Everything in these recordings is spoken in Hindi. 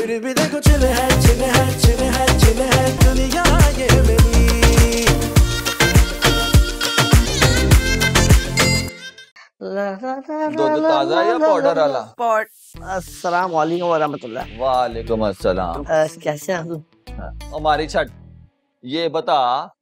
फिर भी देखो चिल है चिल है चिल है चिल है दुनिया ये मेरी। दूध ताजा या पाउडर वाला? अस्सलाम वालेकुम वरहमतुल्लाह। वालेकुम अस्सलाम। कैसे हैं? हमारी छठ, ये बता,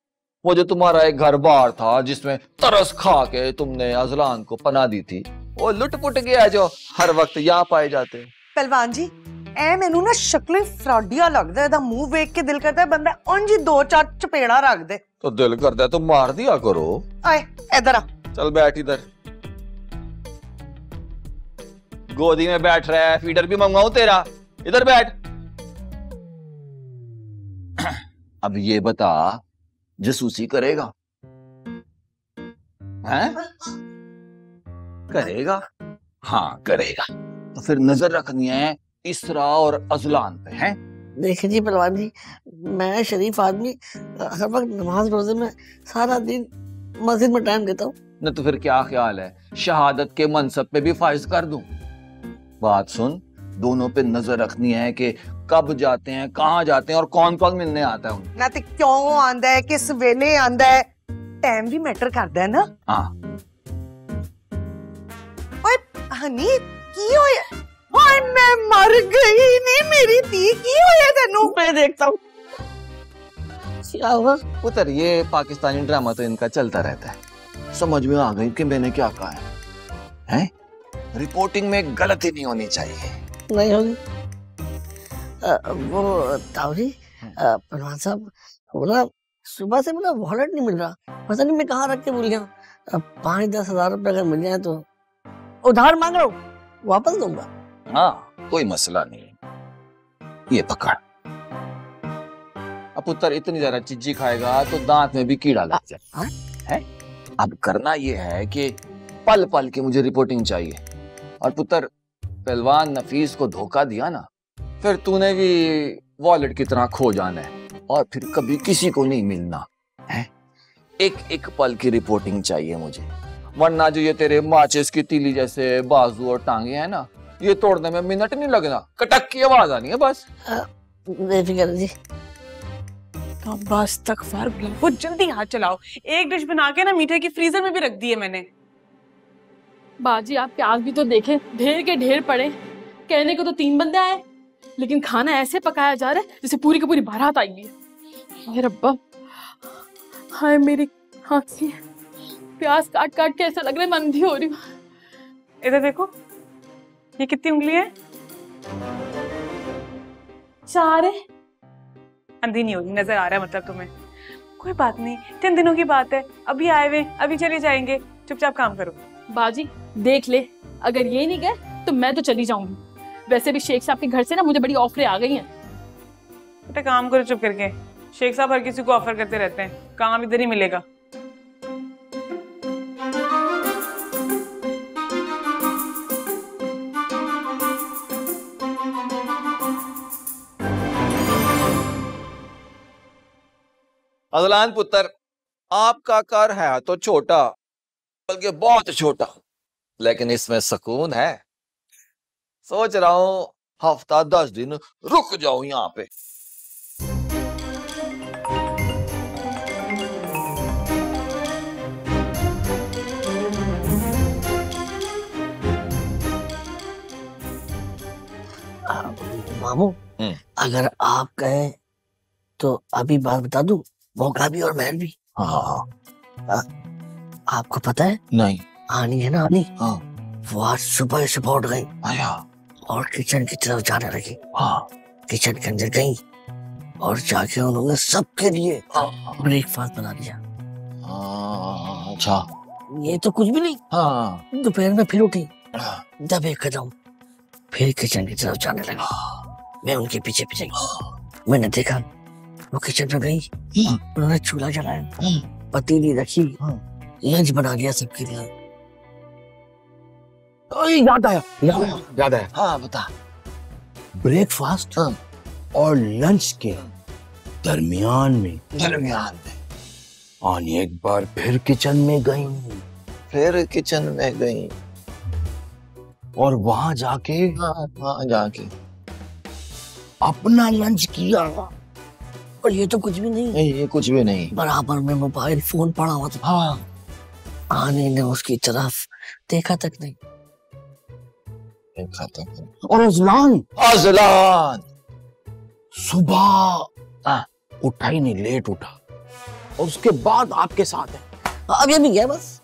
वो जो तुम्हारा एक घर बार था जिसमें तरस खा के तुमने अजलान को पनाह दी थी, वो लुट पुट गया जो हर वक्त यहाँ पाए जाते। पहलवान जी, ए मैनू ना शक्लें फ्रॉडिया लगदा है, मुंह देख के दिल करता है बंदा उंज ही 2-4 चपेड़ा रख दे। तो दिल करता है तो मार दिया करो। आए इधर आ। चल बैठ इधर, गोदी में बैठ रहा है, फीडर भी मंगवाऊं तेरा? इधर बैठ। अब ये बता, जासूसी करेगा? हैं? करेगा? हाँ करेगा। तो फिर नजर रखनी है इसरा और अजलान पे, हैं? देखिए जी पहलवान जी, मैं शरीफ आदमी हर वक्त नमाज रोजे में सारा दिन मस्जिद में टाइम देता हूँ। न तो फिर क्या ख्याल है शहादत के मनसब पे भी फाइज कर दूं? बात सुन, दोनों पे नजर रखनी है कि कब जाते हैं, कहाँ जाते हैं और कौन कौन मिलने आता है उन्हें। ना ते क्यों आंदा है, किस वेले आंदा है, टाइम भी मैटर करदा है ना। हाँ। ओए हनी की होया? ओए मैं मर गई नी मेरी धी, की होया तन्नू? मैं देखता हूँ क्या हुआ। उतर, ये पाकिस्तानी ड्रामा तो इनका चलता रहता है। समझ में आ गई कि मैंने क्या कहा है, हैं? रिपोर्टिंग में गलती नहीं होनी चाहिए। नहीं होगी। वो ताऊजी, पहलवान साहब, बोला सुबह से मेरा वॉलेट नहीं मिल रहा, पता नहीं मैं कहाँ रख के भूल गया। 5-10 हजार रुपए अगर मिल जाए तो उधार मांग रहा हूँ, वापस दूंगा। हाँ कोई मसला नहीं, ये पकड़। अब पुत्र इतनी ज्यादा चिज्जी खाएगा तो दांत में भी कीड़ा लग जाए, है? अब करना ये है कि पल पल की मुझे रिपोर्टिंग चाहिए। और पुत्र, पहलवान नफीस को धोखा दिया ना, फिर तूने भी वॉलेट की तरह खो जाना है और फिर कभी किसी को नहीं मिलना है। एक एक पल की रिपोर्टिंग चाहिए मुझे, वरना जो ये तेरे माचिस की तीली जैसे बाजू और टांगे हैं ना, ये तोड़ने में मिनट नहीं लगना, कटक की आवाज आनी है बस। बेफिक्र जी। तो बस तक फर्क बहुत जल्दी हाथ चलाओ। एक डिश बना के ना मीठे की फ्रीजर में भी रख दी है मैंने। बाजी आप प्याज भी तो देखें, ढेर के ढेर पड़े। कहने को तो 3 बंदे आए, लेकिन खाना ऐसे पकाया जा रहा है जैसे पूरी की पूरी बारात आई है। हाय रब्बा, हाय मेरी आँखें, प्याज काट काट के ऐसा लग रहा है मैं अंधी हो रही हूँ। इधर देखो, ये कितनी उंगली है? 4 है। अंधी नहीं होगी, नजर आ रहा है मतलब तुम्हें। कोई बात नहीं, 3 दिनों की बात है, अभी आए हुए अभी चले जाएंगे, चुपचाप काम करो। बाजी देख ले, अगर ये नहीं गए तो मैं तो चली जाऊंगी। वैसे भी शेख साहब के घर से ना मुझे बड़ी ऑफरें आ गई हैं। बेटा काम करो चुप करके, शेख साहब हर किसी को ऑफर करते रहते हैं, काम इधर ही मिलेगा। अजलान पुत्र, आपका घर है तो छोटा, बल्कि बहुत छोटा, लेकिन इसमें सुकून है। सोच रहा हूं हफ्ता 10 दिन रुक जाऊं यहाँ पे। मामू, अगर आप कहें तो अभी बात बता दूं, मौका भी और महल भी। हाँ। आपको पता है? नहीं। आनी है ना, आनी। हाँ। वो आज सुबह से उठ गई और किचन की तरफ जाने लगी। हाँ। किचन के अंदर गई और जाके उन्होंने सबके लिए ब्रेकफास्ट बना दिया। अच्छा। ये तो कुछ भी नहीं। हाँ। दोपहर में फिर उठी, दबे कदम फिर किचन की तरफ जाने लगी। मैं उनके पीछे पीछे मैंने देखा वो किचन में गई, उन्होंने चूल्हा जलाया, पतीली रखी, लंच बना दिया सबके लिए। याद आया। हाँ बता। ब्रेकफास्ट और लंच के दरमियान में आनी एक बार फिर किचन में गई, और वहां जाके अपना लंच किया और ये तो कुछ भी नहीं। ये कुछ भी नहीं। बराबर में मोबाइल फोन पड़ा हुआ था। हाँ, आने ने उसकी तरफ देखा तक नहीं। और अजलान अजलान सुबह उठा ही नहीं, लेट उठा और उसके बाद आपके साथ है। अब ये भी गया बस।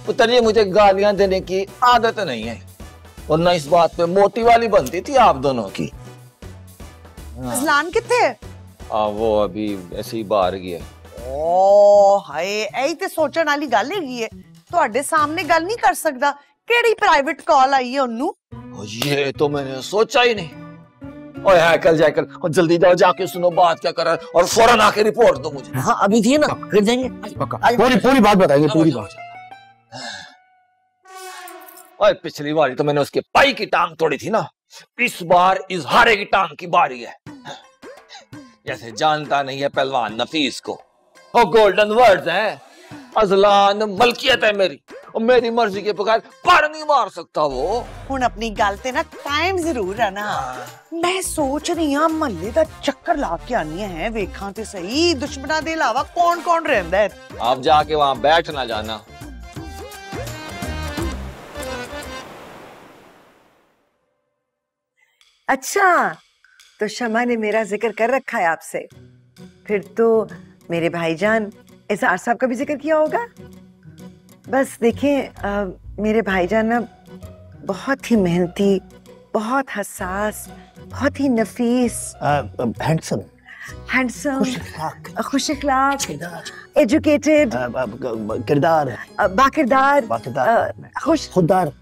पुत्र जी, मुझे गालियां देने की आदत नहीं है, और न इस बात पे मोटी वाली बनती थी आप दोनों की। अजलान कितने है? वो अभी ऐसे ही बाहर गया। ओ हाय, यही ते सोचण वाली गल हैगी है। ਤੁਹਾਡੇ सामने गल नहीं कर सकदा। केड़ी प्राइवेट कॉल आई है उन्नू? ये तो मैंने सोचा ही नहीं। ओए हैकल जैकल, और जल्दी जाओ, जाके सुनो बात क्या कर रहा है और फौरन आके रिपोर्ट दो मुझे। हाँ अभी थी ना, फिर देंगे। पूरी बात बताएंगे, पूरी बात। ओए पिछली बारी तो मैंने उसके पाई की टांग तोड़ी थी ना, इस बार इजहारे की टांग की बारी है। जैसे जानता नहीं है पहलवान नफीस को, वो गोल्डन वर्ड्स हैं। अजलान मलकियत है मेरी, और मेरी मर्जी के बगैर पर नहीं मार सकता वो। हुण अपनी गल ते ना टाइम जरूर है ना। मैं सोच रही हां महल्ले दा चक्कर ला के आनी है, वेखां ते सही दुश्मनां दे इलावा कौन कौन रहंदा है। आप जाके वहां बैठ ना जाना। अच्छा, तो शमा ने मेरा जिक्र कर रखा है आपसे। फिर तो मेरे भाईजान इज़हार साहब का भी जिक्र किया होगा। बस देखें, मेरे भाईजान ना बहुत ही मेहनती, बहुत हसास, बहुत ही नफीस, हैंडसम, खुश अखलाक, एजुकेटेड, किरदार, बाकिरदार, खुददार,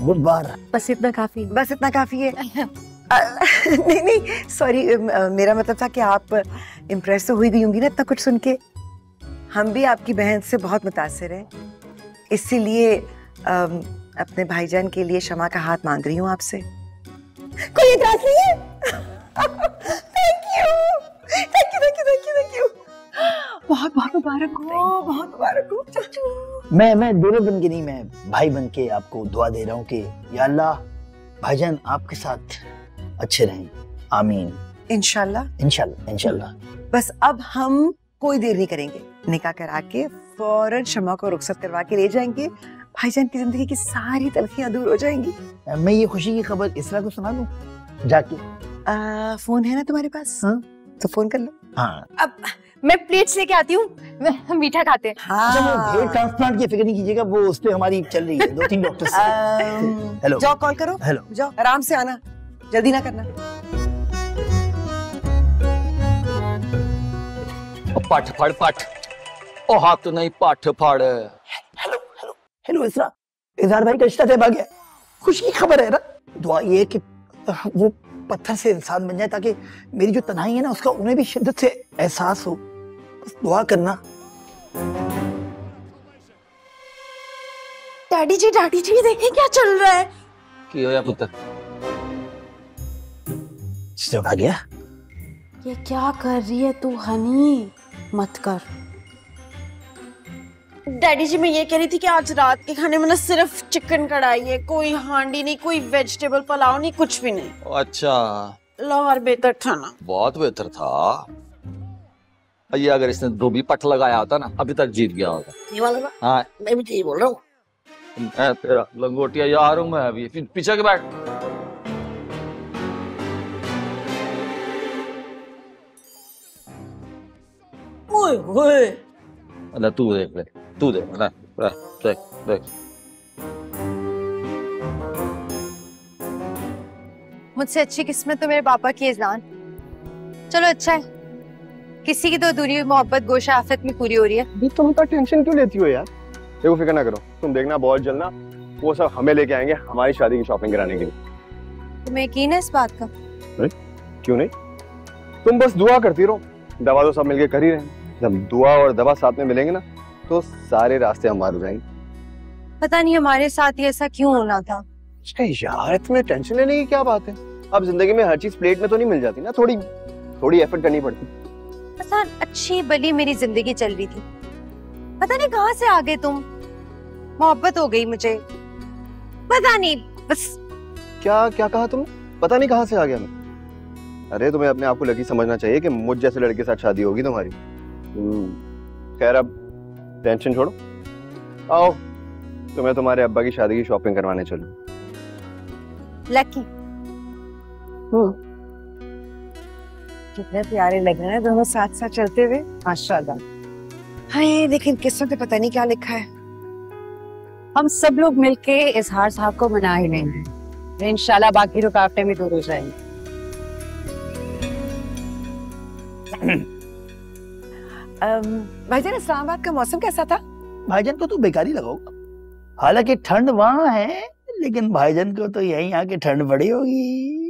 बुर्दबार। बस इतना काफी है। नहीं सॉरी, मेरा मतलब था कि आप इम्प्रेस तो हुई गई होंगी ना इतना कुछ सुन के। हम भी आपकी बहन से बहुत मुतासिर हैं, इसीलिए अपने भाईजान के लिए क्षमा का हाथ मांग रही हूँ आपसे। कोई इतराज नहीं है? Thank you. बहुत मुबारक हो चाचू। मैं दोनों बन के नहीं, मैं भाई बन के आपको दुआ दे रहा हूँ कि या अल्लाह भाईजान आपके साथ अच्छे रहें। आमीन। इंशाल्लाह। बस अब हम कोई देर नहीं करेंगे, निकाह करा के फौरन शमा को रुखसत करवा के ले जाएंगे। भाईजान की जिंदगी की सारी तलखियां दूर हो जाएंगी। मैं ये खुशी की खबर इसरा को सुना दूं जाके? फोन है ना तुम्हारे पास? हाँ, तो फोन कर लो। हाँ। अब मैं प्लेट्स लेके आती हूँ, मीठा खाते हैं। हाँ। हेयर ट्रांसप्लांट की फिक्र नहीं कीजिएगा, वो उस पे हमारी चल रही है, 2-3 डॉक्टर्स। हेलो, जाओ कॉल करो। हेलो, जाओ आराम से आना, जल्दी ना करना। पट ओ हाथ तो नहीं, पाठ फाड़। हेलो इजहार भाई का रिश्ता तय हो गया। खुशी की खबर है ना। दुआ ये है कि वो पत्थर से इंसान बन जाए, ताकि मेरी जो तन्हाई है ना उसका उन्हें भी शिद्दत से एहसास हो। बस दुआ करना। डैडी जी देखें क्या चल रहा है। की होया पुत्र? आ गया। ये क्या कर रही है तू हनी? मत कर। डैडी जी, मैं ये कह रही थी कि आज रात के खाने में ना सिर्फ चिकन कढ़ाई है, कोई हांडी नहीं, कोई वेजिटेबल पुलाव नहीं, कुछ भी नहीं। अच्छा, लाहौर बेहतर था ना? बहुत बेहतर था। ये अगर इसने धोबी पट लगाया होता ना, अभी तक जीत गया होता। ये वाला ना? हाँ, मैं भी यही बोल रहा हूँ। तेरा लंगोटिया यार हूँ मैं अभी। पीछे के बैठ। ओए अल्लाह तू देख ले, तू देख ना, देख। मुझसे अच्छी किस्मत तो मेरे पापा की इज़लान। चलो अच्छा है, किसी की तो अधूरी मोहब्बत गोशा आफत में पूरी हो रही है। तुम इतना टेंशन क्यों लेती हो यार? देखो फिक्र ना करो, तुम देखना बहुत जल्द ना वो सब हमें लेके आएंगे हमारी शादी की शॉपिंग कराने के लिए। तुम्हें यकीन है इस बात का? क्यों नहीं, तुम बस दुआ करती रहो। दवा तो सब मिलके कर ही रहे हैं। जब दुआ और दवा साथ में मिलेंगे ना तो सारे रास्ते हमारे हो जाएंगे। पता नहीं हमारे साथ ही ऐसा क्यों होना था। यार तुम्हें टेंशन लेने की क्या बात है? अब जिंदगी में हर चीज प्लेट में तो नहीं मिल जाती ना, थोड़ी एफर्ट करनी पड़ती। पता अच्छी भली मेरी जिंदगी चल रही थी, पता नहीं कहाँ से आ गए तुम। मोहब्बत हो गई मुझे, पता नहीं बस। क्या कहा तुमने? पता नहीं कहाँ से आ गया मैं। अरे तुम्हें अपने आप को लकी समझना चाहिए कि मुझ जैसे लड़के के साथ शादी होगी तुम्हारी। खैर अब टेंशन छोड़ो, आओ तुम्हें तुम्हारे अब्बा की शादी की शॉपिंग करवाने चलो। लकी कितने प्यारे लग रहे हैं दोनों साथ साथ चलते हुए, माशाल्लाह। हाय लेकिन किस्मत में पता नहीं क्या लिखा है। हम सब लोग मिलके इजहार साहब को मना ही लेंगे, इंशाल्लाह बाकी रुकावटें भी दूर हो जाएंगी। भाईजान इस्लामाबाद का मौसम कैसा था? भाईजान को तो बेकारी लगाओगा, हालांकि ठंड वहां है लेकिन भाईजान को तो यहीं आके ठंड पड़ी होगी।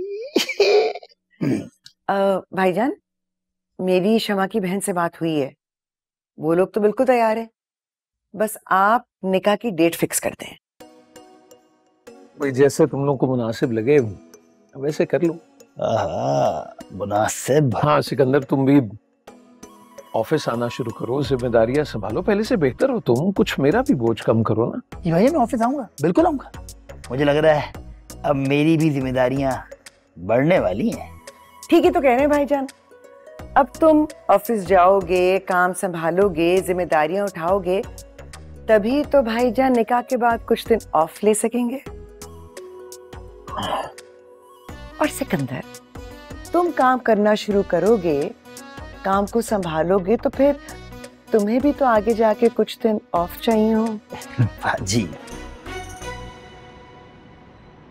भाईजान मेरी शमा की बहन से बात हुई है, वो लोग तो बिल्कुल तैयार है, बस आप निकाह की डेट फिक्स कर दें। भाई जैसे तुम लोग को मुनासिब लगे वैसे कर लो। मुनासिब। हाँ सिकंदर तुम भी ऑफिस आना शुरू करो, जिम्मेदारियां संभालो, पहले से बेहतर हो तुम, कुछ मेरा भी बोझ कम करो ना। जी भैया मैं ऑफिस आऊंगा, बिल्कुल आऊंगा। मुझे लग रहा है अब मेरी भी जिम्मेदारियां बढ़ने वाली हैं। ठीक है तो कह रहे हैं भाईजान, अब तुम ऑफिस जाओगे, काम संभालोगे, जिम्मेदारियां उठाओगे, तभी तो भाईजान निकाह के बाद कुछ दिन ऑफ ले सकेंगे। और सिकंदर तुम काम करना शुरू करोगे, काम को संभालोगे, तो फिर तुम्हें भी तो आगे जाके कुछ दिन ऑफ चाहिए हो। जी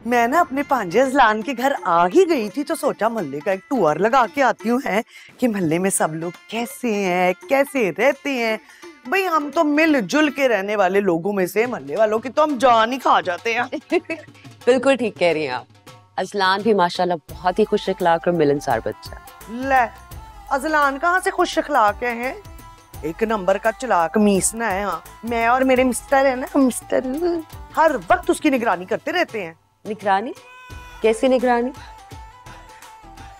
मैं ना अपने भांजे अजलान के घर आ ही गई थी तो सोचा मोहल्ले का एक टूर लगा के आती हूँ है कि मोहल्ले में सब लोग कैसे हैं, कैसे रहते हैं। भाई हम तो मिलजुल के रहने वाले लोगों में से मोहल्ले वालों की तो हम जान ही खा जाते हैं। बिल्कुल ठीक कह रही हैं आप। अजलान भी माशाल्लाह बहुत ही खुश अखलाक और मिलनसार बच्चा है। ले अजलान कहाँ से खुश अखलाक है, एक नंबर का चलाक मीसना है। हाँ मैं और मेरे मिस्टर है ना, मिस्टर हर वक्त उसकी निगरानी करते रहते हैं। निगरानी? कैसी निगरानी?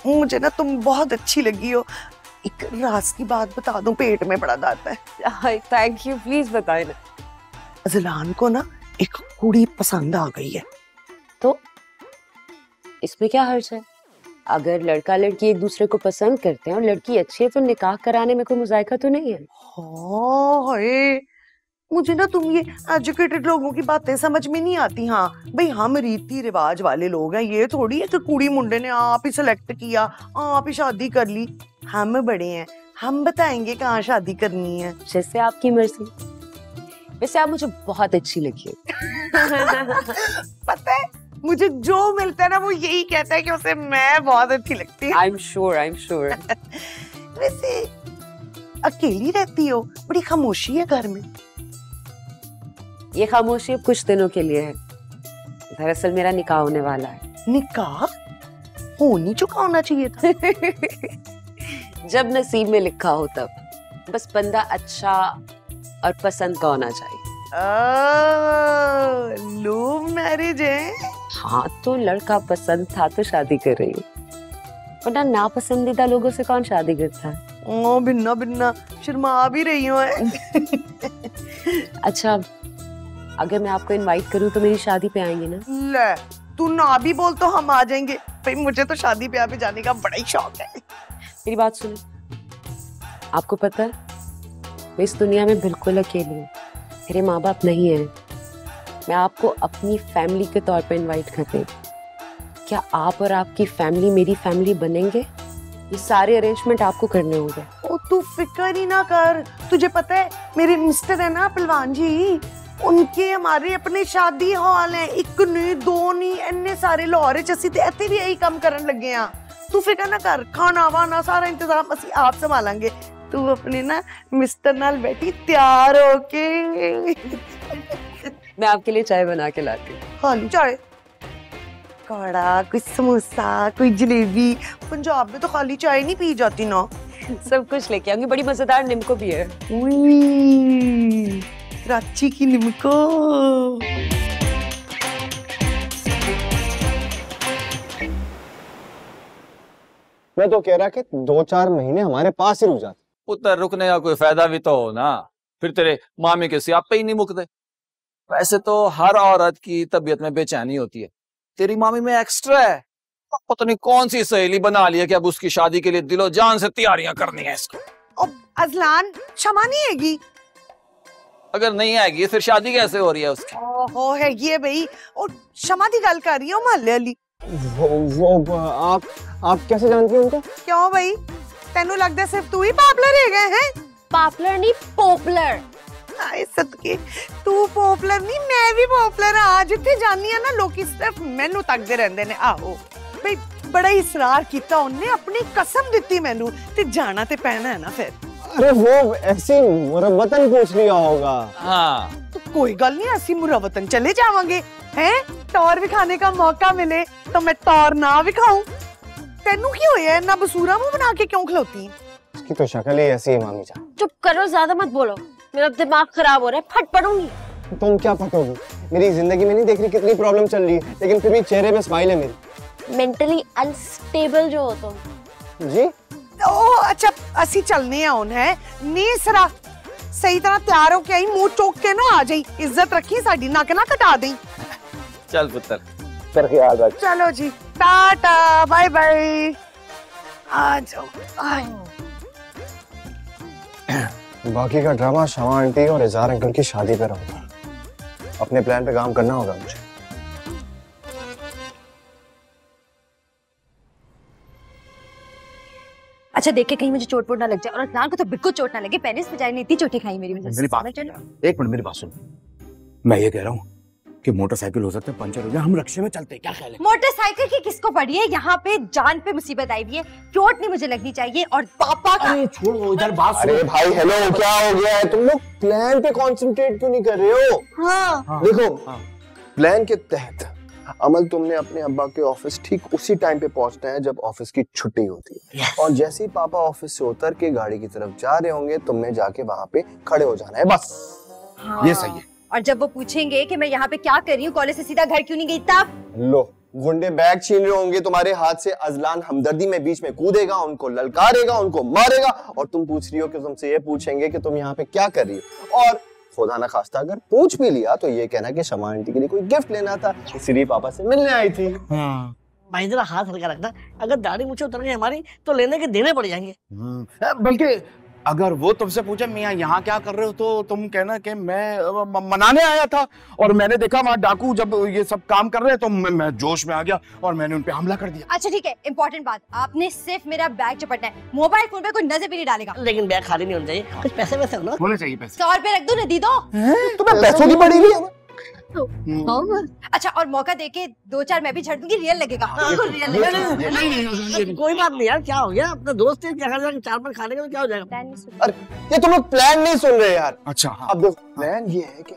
मुझे ना तुम बहुत अच्छी लगी हो। एक राज की बात बता दूं, पेट में बड़ा दर्द है। थैंक यू, प्लीज बताइए ना। अजलान को ना एक कुड़ी पसंद आ गई है। तो इसमें क्या हर्ज है? अगर लड़का लड़की एक दूसरे को पसंद करते हैं और लड़की अच्छी है तो निकाह कराने में कोई मुजायका तो नहीं है। हाय मुझे ना तुम ये एजुकेटेड लोगों की बातें समझ में नहीं आती। हाँ भाई हम रीति रिवाज वाले लोग हैं, ये थोड़ी है कि कुड़ी मुंडे ने आप ही सिलेक्ट किया, आप ही शादी कर ली। हम बड़े हैं, हम बताएंगे कहाँ शादी करनी है। जैसे आपकी मर्जी। वैसे आप मुझे बहुत अच्छी लगी पता है मुझे जो मिलता है ना वो यही कहता है कि उसे मैं बहुत अच्छी लगती हूँ। I am sure. वैसे अकेली रहती हो, बड़ी खामोशी है घर में। ये खामोशी अब कुछ दिनों के लिए है, दरअसल मेरा निकाह होने वाला है। निकाह हो नहीं चुका होना चाहिए था। जब नसीब में लिखा हो तब, बस बंदा अच्छा और पसंद का होना चाहिए। लव मैरिज है? हाँ तो लड़का पसंद था तो शादी कर रही हूँ, वरना नापसंदीदा लोगों से कौन शादी करता है। ओ बिन्ना बिन्ना शर्मा भी रही हूँ। अच्छा अगर मैं आपको इनवाइट करूँ तो मेरी शादी पे आएंगे ना? ले तू ना भी बोल तो हम आ जाएंगे। भाई मुझे तो शादी ब्याह पे जाने का बड़ा ही शौक है। मेरी बात सुनो, आपको पता है मैं इस दुनिया में बिल्कुल अकेली हूँ, मेरे माँ बाप नहीं है। मैं आपको अपनी फैमिली के तौर पे इनवाइट करती हूँ, क्या आप और आपकी फैमिली मेरी फैमिली बनेंगे? ये सारे अरेंजमेंट आपको करने होंगे। ओ तू फिक्र ही ना कर, तुझे पता है मेरे मिस्टर है ना पहलवान जी, उनके हमारे अपने शादी हॉल है, एक नहीं दो नहीं इन्ने सारे लाहौर च असीं ते इत्थे भी यही काम करन लगे हां। तू फिक्र ना कर, खाना वाना सारा इंतजाम असीं आप संभालांगे। तू अपने ना मिस्टर नाल बैठी तैयार होके। मैं आपके लिए चाय बना के लाती हूँ। खाली चाय? कड़ा, कोई समोसा, कोई जलेबी। पंजाब में तो खाली चाय नहीं पी जाती ना। सब कुछ लेके आऊंगी, बड़ी मजेदार निम्को भी है। कराची की निम्को। मैं तो कह रहा कि 2-4 महीने हमारे पास ही रुक जाते। पुत्र रुकने का कोई फायदा भी तो हो ना, फिर तेरे मामी के सियापे ही नहीं मुकते। वैसे तो हर औरत की तबीयत में बेचैनी होती है, तेरी मामी में एक्स्ट्रा है। पता नहीं कौन सी सहेली बना ली है कि अब उसकी शादी के लिए दिलो जान से तैयारियां करनी है इसको। अजलान शमा नहीं हैगी? अगर नहीं आएगी फिर शादी कैसे हो रही है उसकी? ओहो हैगी है भाई, और शमा दी गल कर रही हूँ मोहल्ले वाली। वो आप कैसे जानती हो उनको? क्यों भाई, तेनू लगता सिर्फ तू ही पॉपुलर है गए हैं? पॉपुलर नहीं पॉपुलर। आए सदके, तू पॉपुलर नहीं मैं भी पॉपुलर हाँ। जिथे जानी है ना लोग सिर्फ मैनू तकदे रहंदे ने। आहो भाई बड़ा इसरार किया उन्हें, अपनी कसम दी मैनू ते जाना ते पैना है ना फिर। अरे वो ऐसी मुरब्बतन पूछ लिया होगा। हाँ तो कोई गल नहीं, ऐसी मुरब्बतन चले जावांगे हैं। टौर भी खाने का मौका मिले तो मैं टौर ना भी खाऊं। तेनू की होया है ना बसूरा मुंह बना के क्यों खलोती? इसकी तो शक्ल ही ऐसी है मामी जान। चुप करो, ज्यादा मत बोलो, मेरा दिमाग खराब हो रहा है, फट पड़ूंगी। तुम क्या फटोगी? मेरी जिंदगी में नहीं देख रही कितनी प्रॉब्लम चल रही है, लेकिन फिर भी चेहरे पे स्माइल है मेरी। मेंटली अनस्टेबल जो हो तुम। जी ओ अच्छा असी चलने आउन है नी सरा सही तरह तैयार होके आई, मुंह चोक के ना आ जाई। इज्जत रखी साडी, नक ना कटा देई। चल पुत्र फिर ख्याल रख। चलो जी टाटा बाय बाय। आ जाओ बाकी का ड्रामा शमा आंटी और इज़हार अंकल की शादी पे रहूंगा। अपने प्लान पे काम करना होगा मुझे। अच्छा देख के कहीं मुझे चोट ना लग जाए, और अदनान को तो बिल्कुल चोट ना लगे। पेनिस बेचारी ने इतनी चोटें खाई मेरी वजह से। एक मिनट मेरी बात सुन। मैं ये कह रहा हूँ कि मोटरसाइकिल हो सकता है पंचर हो जाए, हम रिक्शे में चलते हैं, क्या ख्याल है? मोटरसाइकिल की किसको पड़ी है? यहाँ पे जान पे मुसीबत आई हुई है, चोट नहीं मुझे लगनी चाहिए। और पापा का अरे छोड़ो इधर बात सुनो। अरे भाई हेलो, क्या हो गया है? तुम लोग प्लान पे कंसंट्रेट क्यों नहीं कर रहे हो? हाँ। देखो प्लान के तहत अमल तुमने अपने अब्बा के ऑफिस ठीक उसी टाइम पे पहुंचना है जब ऑफिस की छुट्टी होती है। और जैसे ही पापा ऑफिस से उतर के गाड़ी की तरफ जा रहे होंगे तुमने जाके वहां पे खड़े हो जाना है बस। हाँ। ये सही है। और जब वो पूछेंगे कि मैं यहाँ पे क्या कर रही हूँ, कॉलेज से सीधा घर क्यों नहीं गई, तब लो गुंडे बैग छीन रहे होंगे तुम्हारे हाथ से, अजलान हमदर्दी में बीच में कूदेगा, उनको ललकारेगा, उनको मारेगा, और तुम पूछ रही हो कि तुमसे ये पूछेंगे कि तुम यहाँ पे क्या कर रही हो। और खुदा ना खास्ता अगर पूछ भी लिया तो ये कहना कि शमा आंटी के लिए कोई गिफ्ट लेना था, इसलिए पापा से मिलने आई थी। भाई जरा हाथ हल्का रखना, अगर दाढ़ी मुझे उतर गई हमारी तो लेने के देने पड़ जाएंगे। बल्कि अगर वो तुमसे पूछे मियाँ यहाँ क्या कर रहे हो, तो तुम कहना कि मैं मनाने आया था और मैंने देखा वहाँ डाकू जब ये सब काम कर रहे हैं तो मैं जोश में आ गया और मैंने उन पे हमला कर दिया। अच्छा ठीक है, इंपॉर्टेंट बात, आपने सिर्फ मेरा बैग चपटना है, मोबाइल फोन पे कोई नजर भी नहीं डालेगा। लेकिन बैग खाली नहीं होना चाहिए, कुछ पैसे वैसे होने चाहिए पैसे। 100 रुपए रख दो ना, दी दो। तुम्हें पैसों की पड़ी हुई है। अच्छा और मौका देके 2-4 मैं भी झड़ दूंगी, रियल लगेगा। कोई बात नहीं यार, क्या हो गया, अपना दोस्त है, क्या कर जाएगा, 4 पर खाने का तो क्या हो जाएगा। अरे ये तुम लोग प्लान नहीं सुन रहे यार। अच्छा हाँ। अब देखो प्लान ये है कि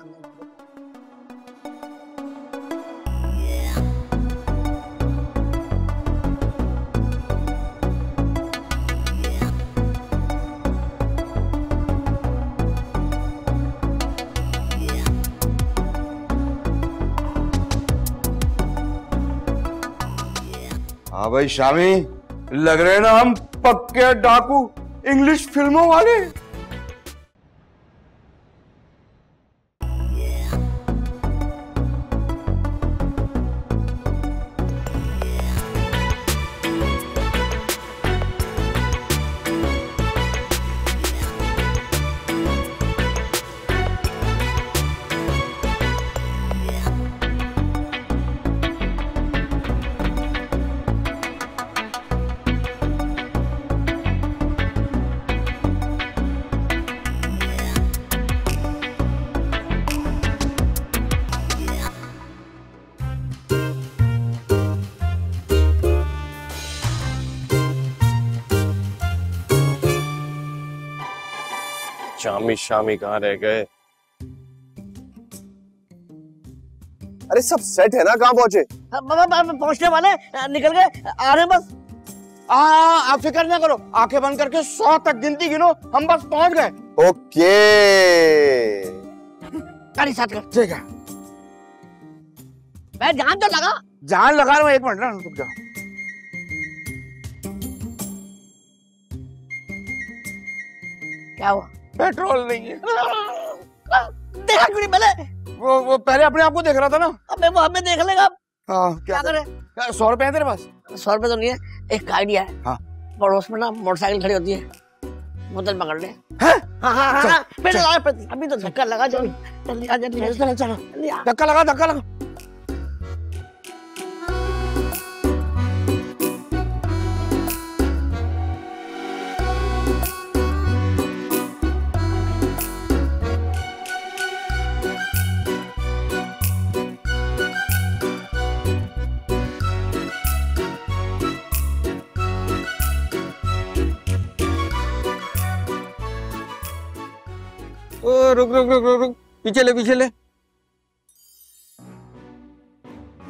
हाँ भाई शामी, लग रहे हैं ना हम पक्के डाकू, इंग्लिश फिल्मों वाले। शामी शामी कहाँ रह गए? अरे सब सेट है ना, कहाँ पहुंचे? पहुंचने वाले, निकल गए, आ रहे बस। आप फिक्र ना करो, आंखें बंद करके 100 तक गिनती गिनो, हम बस पहुंच गए। ओके गाड़ी साथ कर। ठीक है, मैं जान तो लगा। जान लगा रहा हूँ, 1 मिनट ना रुक जाओ। क्या हुआ? पेट्रोल नहीं है। देखा क्यों नहीं पहले? वो पहले अपने आप को देख रहा था ना। अबे वो हमें देख लेगा, हाँ क्या करे? 100 रुपए है तेरे पास? 100 रुपए तो नहीं है, एक आइडिया है। हाँ। पड़ोस में ना मोटरसाइकिल खड़ी होती है, बोतल पकड़ ले। हैं? हाँ, अभी तो धक्का लगा, जल्दी आ, जल्दी आ। धक्का लगा। रुक पीछे ले।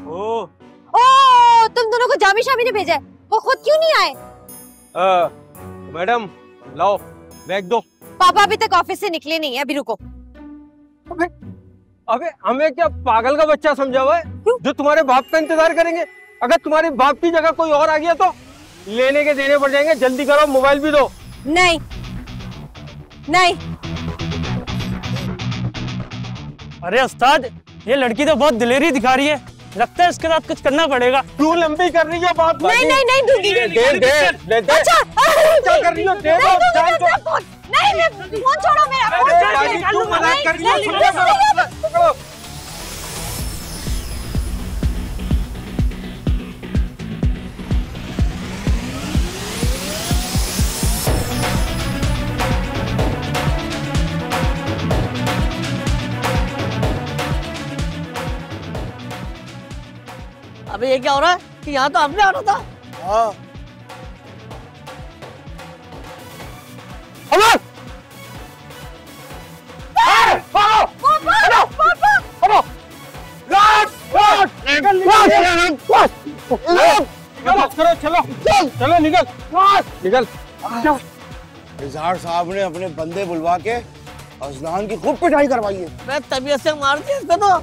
ओ तुम दोनों को जामी शामी ने भेजा है, वो खुद क्यों नहीं आए? मैडम लाओ बैग दो। पापा अभी तक ऑफिस से निकले नहीं है, अभी रुको। अबे हमें क्या पागल का बच्चा समझा हुआ है जो तुम्हारे बाप का इंतजार करेंगे? अगर तुम्हारे बाप की जगह कोई और आ गया तो लेने के देने पड़ जाएंगे। जल्दी करो, मोबाइल भी दो। नहीं। अरे उस्ताद, ये लड़की तो बहुत दिलेरी दिखा रही है, लगता है इसके साथ कुछ करना पड़ेगा। क्यों लंबी कर रही है बात? नहीं दूंगी। दे। अच्छा क्या कर रही हो? दे दो। नहीं, फोन छोड़ो मेरा। क्यों मना कर रही हो? अबे ये क्या हो रहा है कि यहाँ तो आपने आना था। हाँ। चलो निकल। इजहार साहब ने अपने बंदे बुलवा के अजलान की खूब पिटाई करवाई है। मैं तबीयत से मार दिया इसको तो।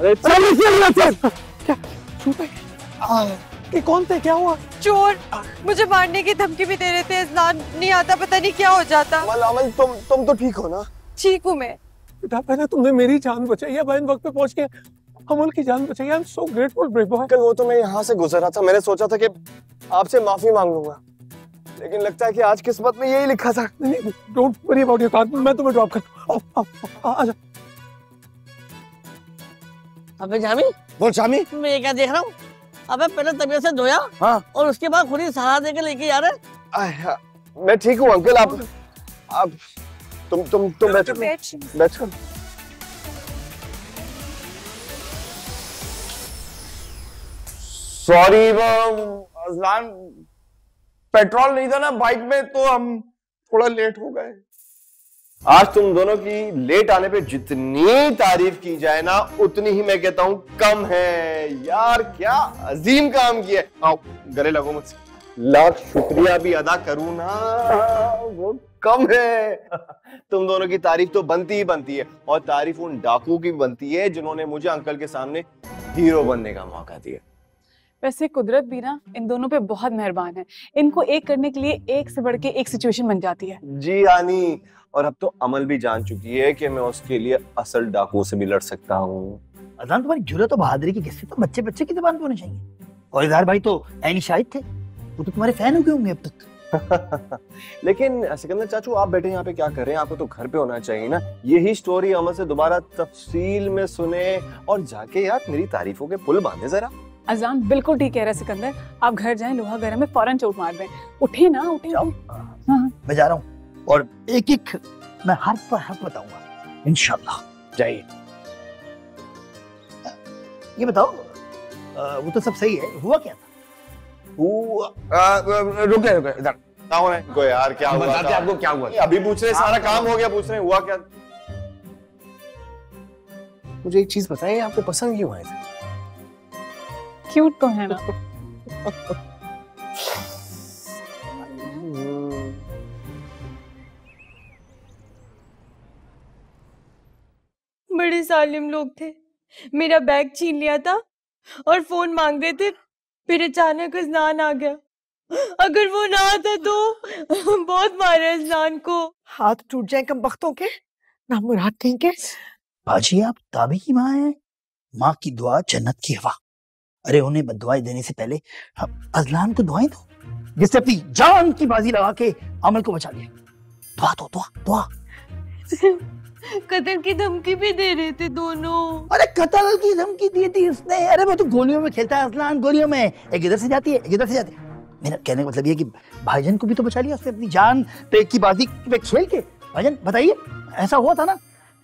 ये कौन थे? क्या हुआ? चोर मुझे मारने की धमकी भी दे रहे थे। इज़लान नहीं आता, पता नहीं क्या हो जाता। अमल तुम तो ठीक हो ना? ठीक हूँ मैं। बेटा पहले तुमने मेरी जान बचाई है, बहन वक्त पे पहुंच के अमल की जान बचाई। I am so grateful brave boy. कल वो तो मैं यहाँ से गुजर रहा था, मैंने सोचा था कि आपसे माफी मांग लूंगा, लेकिन लगता है कि आज किस्मत में यही लिखा था। Don't worry about your car, मैं तुम्हें ड्रॉप कर। आजा। अबे जामी। बोल शामी। मैं ये क्या देख रहा हूँ? अबे पहले तबीयत से धोया, हाँ, और उसके बाद खुद ही सहारा देके लेके जा रहे। मैं ठीक हूँ अंकल। आप तुम बैठो। सॉरी अजलान, पेट्रोल नहीं था ना बाइक में, तो हम थोड़ा लेट हो गए। आज तुम दोनों की लेट आने पे जितनी तारीफ की जाए ना, उतनी ही मैं कहता हूं कम है। यार क्या अजीम काम किया। आओ गले लगो मुझसे। लाख शुक्रिया भी अदा करूं ना, वो कम है। तुम दोनों की तारीफ तो बनती ही बनती है, और तारीफ उन डाकू की बनती है जिन्होंने मुझे अंकल के सामने हीरो बनने का मौका दिया। वैसे कुदरत भी ना इन दोनों पे बहुत मेहरबान है। इनको एक करने के लिए एक से बढ़ के एक सिचुएशन बन जाती है। जी आनी, और अब तो अमल भी जान चुकी है कि मैं उसके लिए असल डाकुओं से भी लड़ सकता हूँ। अजान तुम्हारी जुर्रत और बहादुरी की किस्से तो बच्चे की जुबान पे होनी चाहिए। और इजहार भाई तो ऐनी शाहिद थे, वो तो तुम्हारे फैन हो गए होंगे अब तक। लेकिन सिकंदर चाचू, आप बैठे यहाँ पे क्या कर रहे हैं? आपको तो घर पे होना चाहिए ना। यही स्टोरी अमल से दोबारा तफसील में सुने, और जाके यार मेरी तारीफों के पुल बांधे जरा। अजान बिल्कुल ठीक कह रहा है सिकंदर, आप घर जाएं, लोहा गरम में फौरन चोट मार दें। उठे ना, उठे। मैं जा रहा हूँ, और एक एक मैं हर्फ पर हर्फ बताऊंगा इंशाल्लाह। जाइए। ये बताओ, वो तो सब सही है, हुआ क्या था? रुके इधर को यार, क्या हुआ था? आपको क्या हुआ? अभी पूछ रहे, सारा काम हो गया, पूछ रहे हुआ क्या? मुझे एक चीज बताएं, आपको पसंद क्यों आए थे? क्यूट तो है ना। बड़े जालिम लोग थे, मेरा बैग छीन लिया था और फोन मांग रहे थे, फिर अचानक इज़लान आ गया। अगर वो ना आता तो बहुत मारा इज़लान को। हाथ टूट जाए कम बख्तों के, ना मुराद कहीं के। बाजी आप ताबी की माँ है, माँ की दुआ जन्नत की हवा। अरे उन्हें बददुआएं देने से पहले अजलान को दुआएं दो, जिससे अपनी जान की बाजी लगा के अमल को बचा लिया। दुआ दो, दुआ दुआ। कत्ल की धमकी भी दे रहे थे दोनों। अरे कत्ल की धमकी दी थी उसने? अरे वो तो गोलियों में खेलता है अजलान, गोलियों में, एक इधर से जाती है एक इधर से जाती है। मेरा कहने का मतलब ये कि भाईजान को भी तो बचा लिया उसने अपनी जान पे की बाजी पे खेल के। भाईजान बताइए, ऐसा हुआ था ना,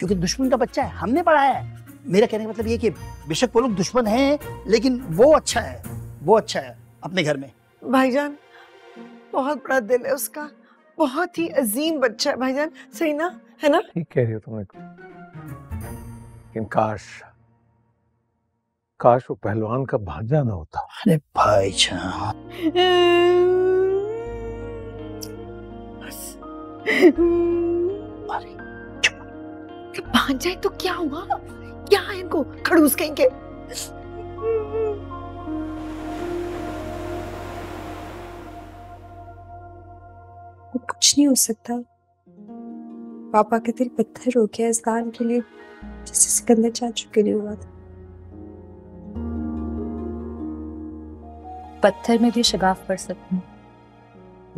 क्योंकि दुश्मन का बच्चा है, हमने पढ़ाया है। मेरा कहने का मतलब ये कि बेशक वो लोग दुश्मन हैं, लेकिन वो अच्छा है, वो अच्छा है अपने घर में। भाईजान बहुत बड़ा दिल है उसका, बहुत ही अजीम बच्चा है भाईजान, सही ना, है ना? ठीक कह रही हो तुम, लेकिन काश वो पहलवान का भांजा ना होता। अरे भाईजान भांजा है तो क्या हुआ? क्या है इनको? खड़ूस कहीं के। कुछ नहीं हो सकता। पापा का दिल पत्थर हो गया अजलान के लिए, जैसे सिकंदर चाचू के लिए हुआ था। पत्थर में भी शगाफ पड़ सकते हैं,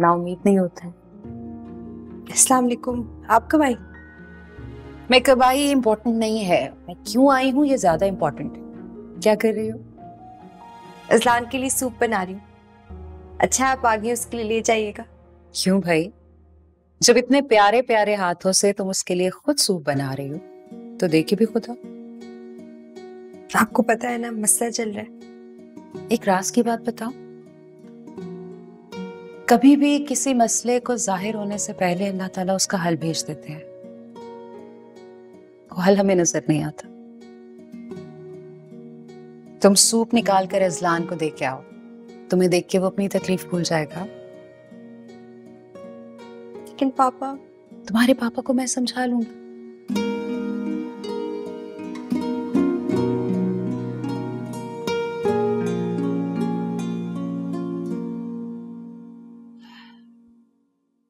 ना उम्मीद नहीं होता है। अस्सलाम वालेकुम, आप कब आई? मैं कब आई इम्पोर्टेंट नहीं है, मैं क्यों आई हूँ ये ज्यादा इम्पोर्टेंट है। क्या कर रही हो? अजलान के लिए सूप बना रही हूँ। अच्छा आप आगे उसके लिए ले जाइएगा। क्यों भाई? जब इतने प्यारे प्यारे हाथों से तुम उसके लिए खुद सूप बना रही हो तो देखी भी खुद। आपको पता है ना मसला चल रहा है। एक राज की बात बताओ, कभी भी किसी मसले को जाहिर होने से पहले अल्लाह ताला उसका हल भेज देते हैं। वो हल हमें नजर नहीं आता। तुम सूप निकाल कर अजलान को दे के आओ, तुम्हें देख के वो अपनी तकलीफ भूल जाएगा। लेकिन पापा, तुम्हारे पापा को मैं समझा लूंगी।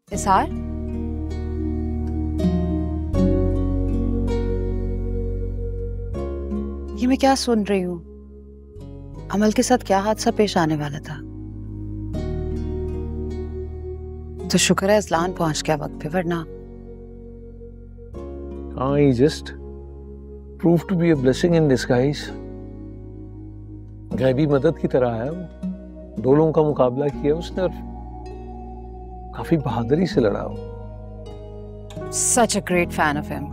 इज़हार, ये मैं क्या सुन रही हूँ? अमल के साथ क्या हादसा पेश आने वाला था? तो शुक्र है अजलान पहुंच गया वक्त पे, वरना he just proved to be a blessing in disguise. गैबी मदद की तरह आया वो। दो लोगों का मुकाबला किया उसने और काफी बहादुरी से लड़ा वो। Such a great fan of him.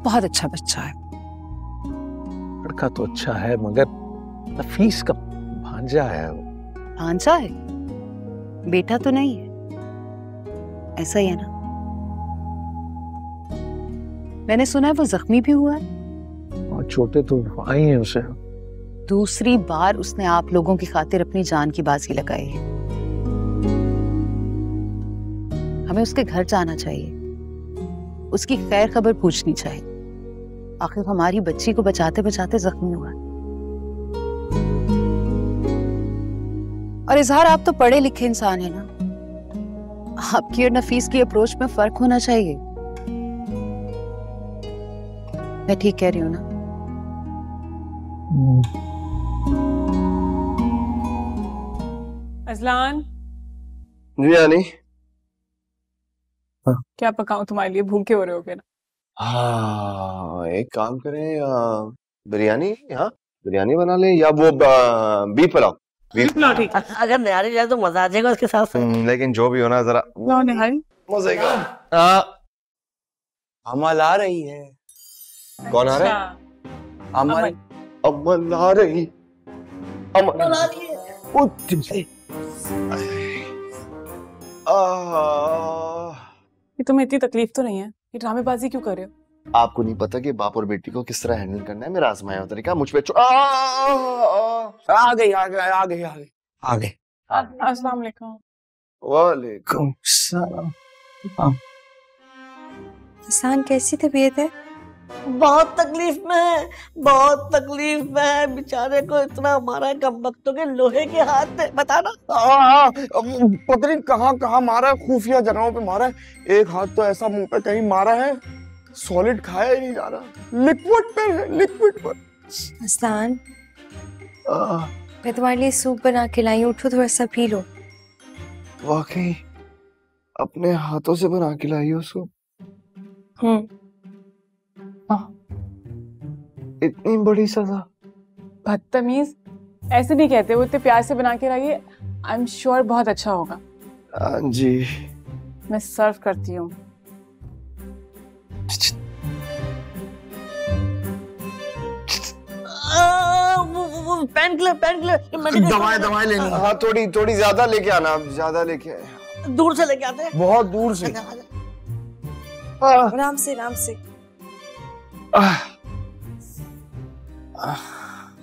बहुत अच्छा बच्चा है। लड़का तो अच्छा है, मगर नफीस का भांजा है वो। भांजा है? बेटा तो नहीं है। ऐसा ही है ना? मैंने सुना है वो जख्मी भी हुआ है। और चोटें तो आई हैं उसे। दूसरी बार उसने आप लोगों की खातिर अपनी जान की बाजी लगाई है। हमें उसके घर जाना चाहिए, उसकी खैर खबर पूछनी चाहिए। आखिर हमारी बच्ची को बचाते बचाते जख्मी हुआ। और इज़हार, आप तो पढ़े लिखे इंसान है ना, आपकी और नफीस की अप्रोच में फर्क होना चाहिए। मैं ठीक कह रही हूँ ना? अजलान, जी आनी। क्या पकाऊं तुम्हारे लिए? भूखे हो रहे होगे ना? हाँ, एक काम करें, बिरयानी, हाँ बिरयानी बना ले, या वो बीफ पुलाव। बीफ पुलाव ठीक। अगर निहारी जाए तो मजा आ जाएगा उसके साथ। लेकिन जो भी हो ना, जरा निहारी मजे का। अमल आ रही है। कौन आ रहा है? अमल। अमल आ रही। अमल आ रही है। ये तुम्हें इतनी तकलीफ तो नहीं है? ये ड्रामेबाजी क्यों कर रहे हो? आपको नहीं पता कि बाप और बेटी को किस तरह हैंडल करना है? मेरा आजमाया हुआ तरीका मुझ पे आ गई। अस्सलाम वालेकुम। वालेकुम सलाम। हसन कैसी तबीयत है? बहुत तकलीफ में है, बहुत तकलीफ में है। बेचारे को इतना मारा है कम वक्तों के लोहे के हाथ से, बता ना। पता नहीं कहाँ कहाँ मारा है, खुफिया जगहों पे मारा है। एक हाथ तो ऐसा मुंह पे कहीं मारा है, सॉलिड खाया ही नहीं जा रहा, लिक्विड पे है, लिक्विड पर। हसन मैं तुम्हारे लिए सूप बना के लाई हूँ, उठो थोड़ा सा पी लो। वाकई अपने हाथों से बना के लाई हो सूप? इतनी बड़ी सजा? बदतमीज, ऐसे नहीं कहते, वो इतने प्यार से बना के लाइए। आई एम श्योर बहुत अच्छा होगा। जी मैं सर्व करती हूँ। पेन किलर दवाएं लेनी। हाँ थोड़ी ज्यादा लेके आना, ज्यादा लेके। दूर से लेके आते हैं, बहुत दूर से। आराम से आराम से।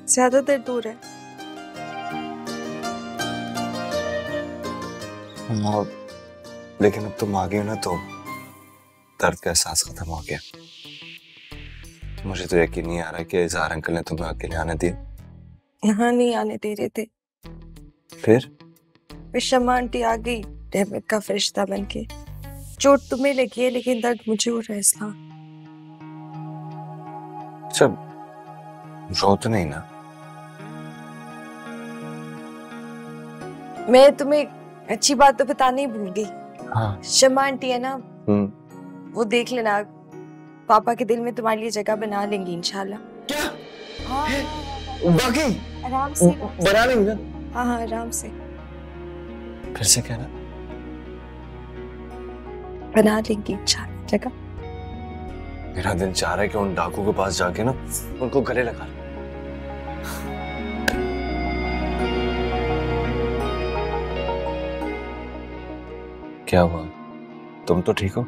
ज्यादा देर दूर है। लेकिन अब तुम आ गई हो ना तो दर्द का एहसास खत्म हो गया। मुझे तो यकीन नहीं आ रहा कि इज़हार अंकल ने तुम्हें अकेले आने दिए। यहाँ नहीं आने दे रहे थे। फिर शम्मा आंटी आ गई रहमत का फरिश्ता बनके। चोट तुम्हें लगी है लेकिन दर्द मुझे हो रहा है इस्लाम। अच्छा रो तो नहीं ना? मैं तुम्हें अच्छी बात तो बताने ही भूल गई। हाँ। शम्मा आंटी है ना, वो देख लेना, पापा के दिल में तुम्हारे लिए जगह बना लेंगी इंशाल्लाह। क्या? हाँ बाकी आराम से बना लेंगे। हाँ हाँ आराम से फिर से कहना। बना लेंगी इंशाल्लाह जगह। मेरा दिल चाह रहा है कि उन डाकू के पास जाके ना उनको गले लगा लूं। क्या हुआ, तुम तो ठीक हो?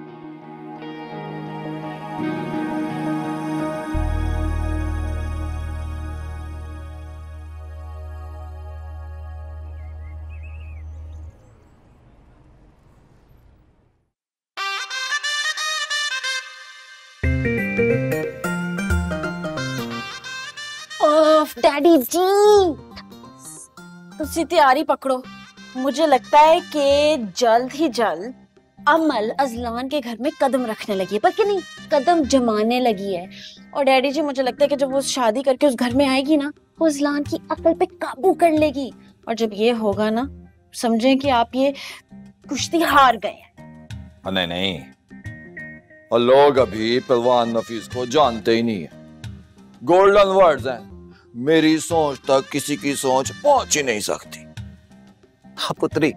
डैडी जी तुसी तैयारी पकड़ो। मुझे लगता है कि जल्द ही जल्द अमल अजलान के घर में कदम रखने लगी है, पर कि नहीं कदम जमाने लगी है। और डैडी जी मुझे लगता है कि जब वो शादी करके उस घर में आएगी ना, वो अजलान की अकल पे काबू कर लेगी। और जब ये होगा ना, समझें कि आप ये कुश्ती हार गए हैं। नहीं, और लोग अभी पहलवान नफीस को जानते ही नहीं है। गोल्डन वर्ड्स हैं, मेरी सोच तक किसी की सोच पहुंच ही नहीं सकती। हाँ पुत्री,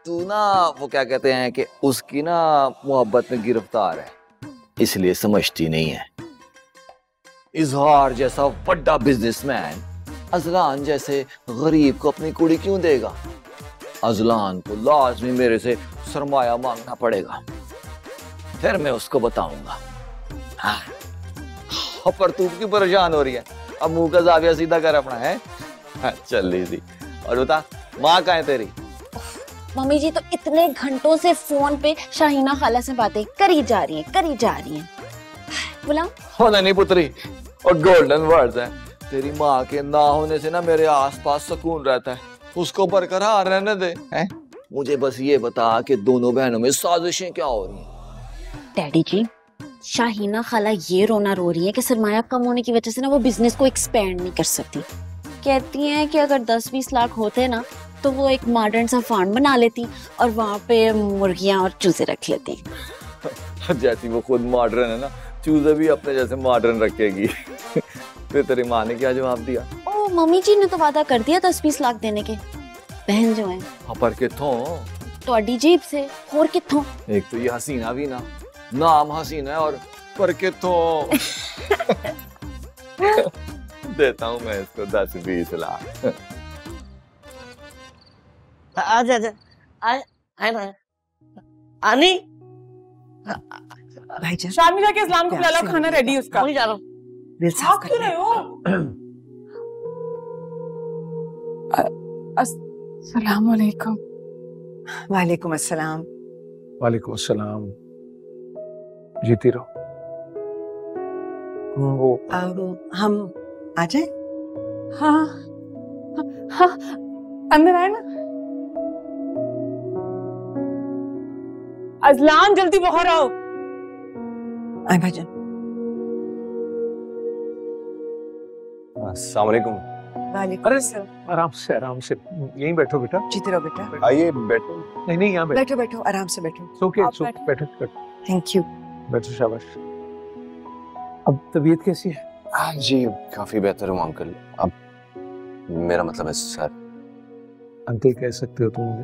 तू ना वो क्या कहते हैं कि उसकी ना मोहब्बत में गिरफ्तार है, इसलिए समझती नहीं है। इजहार जैसा बड़ा बिजनेसमैन अजलान जैसे गरीब को अपनी कुड़ी क्यों देगा? अजलान को लाजमी मेरे से सरमाया मांगना पड़ेगा, फिर मैं उसको बताऊंगा। हाँ। पर तू क्यों परेशान हो रही है? अब मुंह का जाविया सीधा कर अपना है। हाँ, चल लीजिए। और बता माँ कहाँ है तेरी? मम्मी जी तो इतने घंटों से फोन पे शाहीना खाला से बातें करी जा रही हैं। बुलाओ। होना नहीं पुत्री, और गोल्डन वर्ड्स हैं। तेरी माँ के ना होने से ना मेरे आसपास सुकून रहता है, उसको बरकरार रहने दे। हैं? मुझे बस ये बता कि दोनों बहनों में साजिशें क्या हो रही हैं? डैडी जी, शाहीना खाला ये रोना रो रही है कि सरमाया कम होने की वजह से ना वो बिजनेस को एक्सपेंड नहीं कर सकती। कहती हैं कि अगर 10-20 लाख होते ना तो वो एक मॉडर्न सा फार्म बना लेती और वहाँ पे मुर्गियां और चूजे रख लेती। जैसी वो खुद मॉडर्न है ना, चूजे भी अपने जैसे मॉडर्न रखेगी। फिर तेरी माँ ने क्या जवाब दिया? ओ मम्मी जी ने तो वादा कर दिया 10-20 लाख देने के। बहन जो है पर किथों? तोड़ी जेब से। और किथों? एक तो ये हसीना भी ना, नाम हसीना है, और पर किथों? देता हूँ मैं इसको 10-20 लाख। आजा आनी भाईजान शामी जाके इस्लाम को बुला लो, खाना रेडी उसका। जा रहा हूँ। दिल साफ क्यों रहे हो? अस्सलाम वालेकुम। वालेकुम अस्सलाम। वालेकुम अस्सलाम। जीती रहो। हम आ जाए? हाँ हाँ, अंदर आए ना। अजलान जल्दी बाहर आओ। आए भाईजान। अस्सलाम वालेकुम। वालेकुम आराम से यहीं बैठो बेटा। जीते रहो बेटा। आइए बैठो। नहीं यहाँ बैठो बैठो आराम से बैठो। ओके बैठो। Thank you. बैठो शाबाश। अब तबीयत कैसी है? हाँ जी काफी बेहतर हूँ अंकल। अब मेरा मतलब है सर। अंकल कह सकते हो तुम मुझे।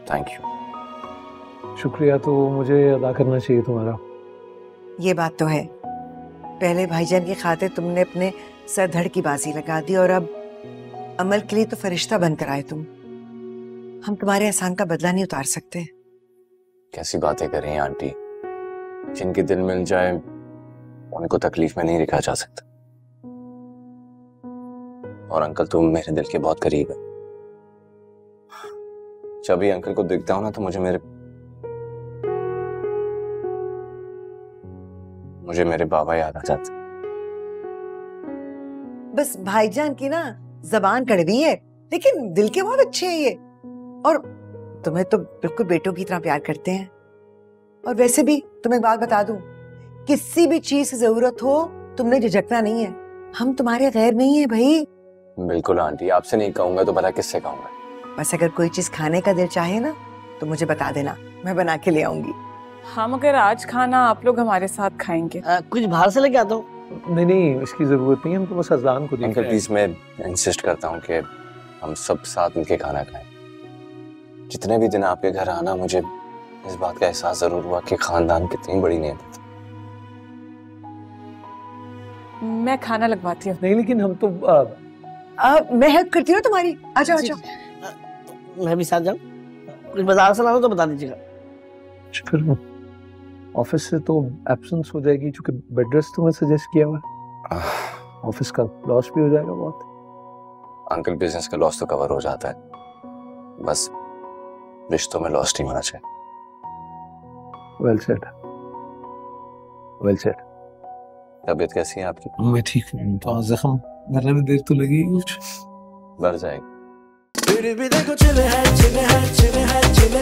Thank you. शुक्रिया तो मुझे अदा करना चाहिए तुम्हारा। ये बात तो है, पहले भाईजान की खातिर तुमने अपने सर धड़ की बाजी लगा दी और अब अमल के लिए तो फरिश्ता बनकर आए तुम। हम तुम्हारे एहसान का बदला नहीं उतार सकते। कैसी बातें कर रही हैं आंटी? जिनके दिल मिल जाए उनको तकलीफ में नहीं रखा जा सकता। और अंकल तुम मेरे दिल के बहुत करीब है। जब भी अंकल को देखता हूं ना तो मुझे मेरे बाबा याद आ जाते। बस भाईजान की ना जबान कड़वी है लेकिन दिल के बहुत अच्छे हैं ये, और तुम्हें तो बिल्कुल बेटों की तरह प्यार करते हैं। और वैसे भी तुम्हें एक बात बता दूं, किसी भी चीज की जरूरत हो तुमने झिझकना नहीं है। हम तुम्हारे गैर नहीं है भाई। बिल्कुल आंटी, आपसे नहीं कहूंगा तो पता किससे कहूंगा। बस अगर कोई चीज खाने का दिल चाहे ना तो मुझे बता देना, मैं बना के ले आऊंगी। हम अगर आज खाना आप लोग हमारे साथ खाएंगे। कुछ बाहर से लेके आता हूँ। नहीं इसकी जरूरत नहीं है, हम तो बस अज़लान को अंकल प्लीज मैं इंसिस्ट करता हूँ कि हम सब साथ मिलके खाना खाएं। जितने भी दिन आपके घर आना मुझे इस बात का एहसास जरूर हुआ कि खानदान कितनी बड़ी नेमत है। मैं खाना लगवाती हूँ। नहीं लेकिन हम तो मैं हेल्प करती हूँ तुम्हारी। अच्छा अच्छा मैं भी साथ जाऊँ? कुछ बाजार से लाना तो बता दीजिएगा। फिर ऑफिस से तो एब्सेंस हो जाएगी क्योंकि बेड रेस्ट तुम्हें सजेस्ट किया हुआ। ऑफिस का लॉस भी हो जाएगा बहुत। अंकल बिजनेस का लॉस तो कवर हो जाता है, बस रिश्तों में लॉस नहीं होना चाहिए। Well said well said. तबीयत कैसी है आपकी? मैं ठीक हूँ, तो जख्म भरने में देर तो लगेगी कुछ। भर जाएगी। फिर भी देखो चिल है चिल है चिल है चिल